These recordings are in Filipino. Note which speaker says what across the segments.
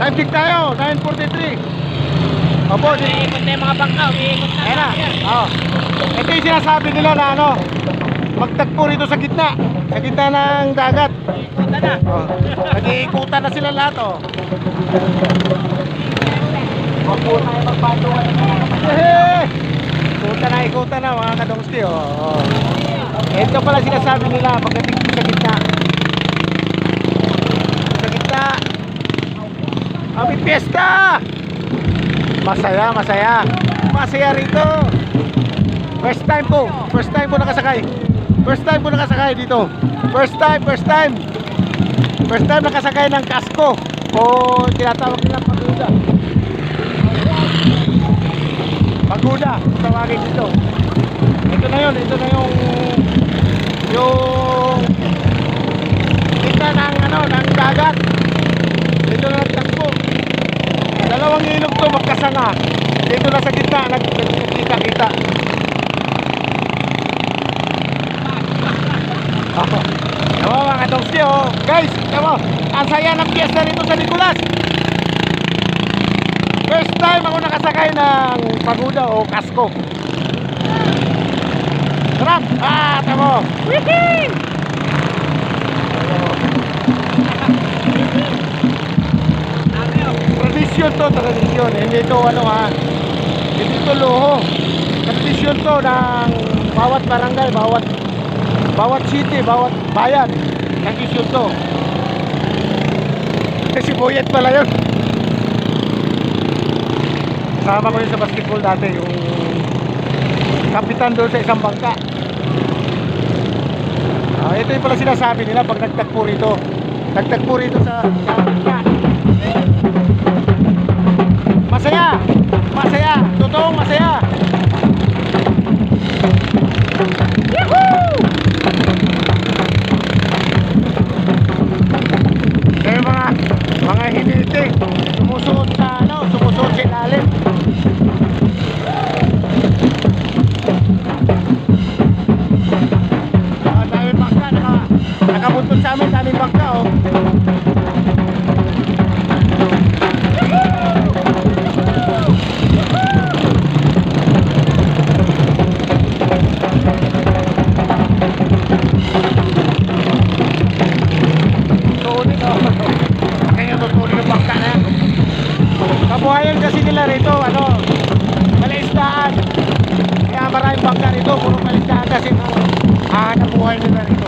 Speaker 1: Time check tayo, 9:43. Opo,
Speaker 2: Umiikot na yung mga bangka, umiikot na.
Speaker 1: ayan na. Oo. Ito yung sinasabi nila na ano, magtagpo rito sa gitna ng dagat.
Speaker 2: Umiikot na.
Speaker 1: Oh. Nag-iikutan na sila lahat, oh.
Speaker 2: Huwag po tayo magpanduan ng mga kapatid.
Speaker 1: Yehey! Ikutan na mga kadongski, oh. Ito pala sinasabi nila pagdating sa gitna. Sa gitna. May piyesta! Masaya, masaya. Masaya rito. First time ko nakasakay. Dito. First time nakasakay ng kasko o tinatawag nila pagoda. Pagoda, tawagin dito. Ito na yung kita ng dagat. Dito na nagtakbo. Dalawang ilog to magkasanga. Dito na sa gitna nagkikita-kita. Mga kadongski, oh. Guys, ang saya ng piyesta rito sa Nicolas. First time ako nakasakay ng pagoda o kasko. Sarap! Tamo! Wihee! Tradisyon. Hindi ito hindi ito luho. Tradisyon to ng bawat barangay, bawat city, bawat bayan. Tradisyon to. Kasi Boyet pala yun. Kasama ko yun sa basketball dati, yung kapitan doon sa isang bangka. Ito yung pala sinasabi nila pag nagtagpo rito sa bangka. Masaya, totoong masaya. Yahoo! Kaya mga hiniti sumusuot sa ilalim. Daming bangka, nakabuntun sa amin, daming bangka, oh. Kabuhayan kasi nila rito, maliisdaan. Kaya maraming bangka rito, puro maliisdaan kasi hanap buhay nila rito.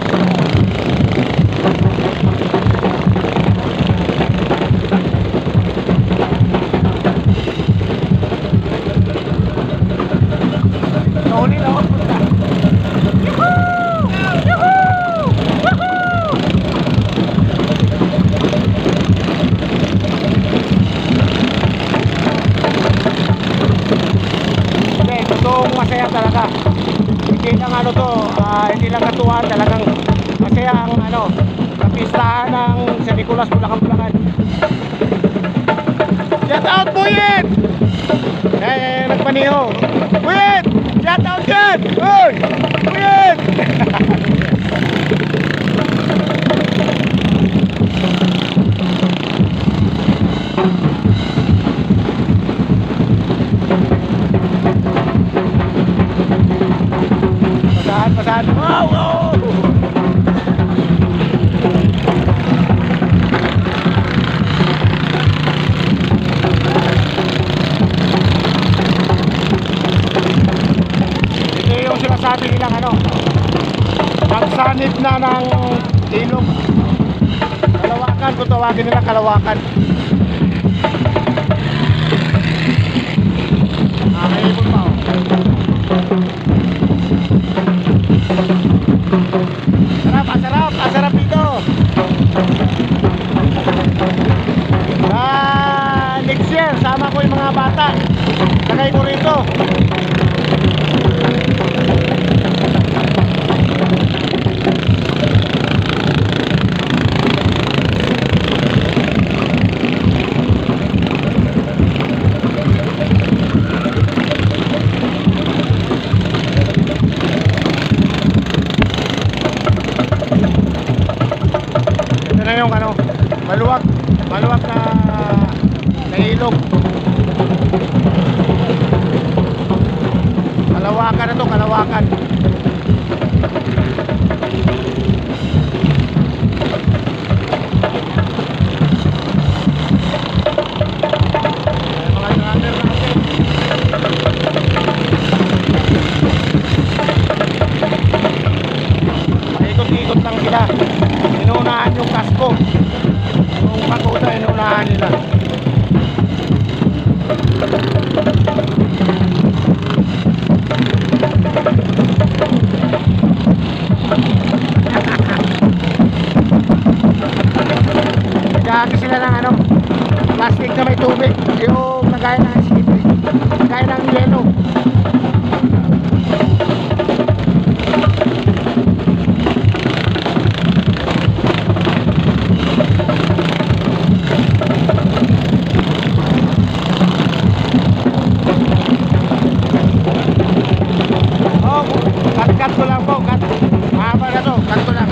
Speaker 1: Nauli na ako. Masaya talaga. Hindi lang katuwaan, talagang masaya ang kapistahan ng San Nicolas, Bulacan. Shout out Boyet! Nagpaniho. Boyet! Shout out dyan! Uy! Boyet! Pasahan. Wow! Ito yung sinasabi nilang nagsanib na ng ilog. Kalawakan, kung tawagin nila Kalawakan. May ibon pa, oh. Sarap dito. Next year, sama ko yung mga bata. Sakay ko rito. Ito na yung Maluwag. Maluwag na ilog. Kalawakan na to, kalawakan. Mga driver natin. Ikot-ikot lang sila. Inunahan yung kasko. Yung pakuta, inunahan nila. Nagkakato sila ng ano, plastic na may tubig. Yung nagaya ng skippy. Nagaya ng yelo. Oh, cut ko lang po.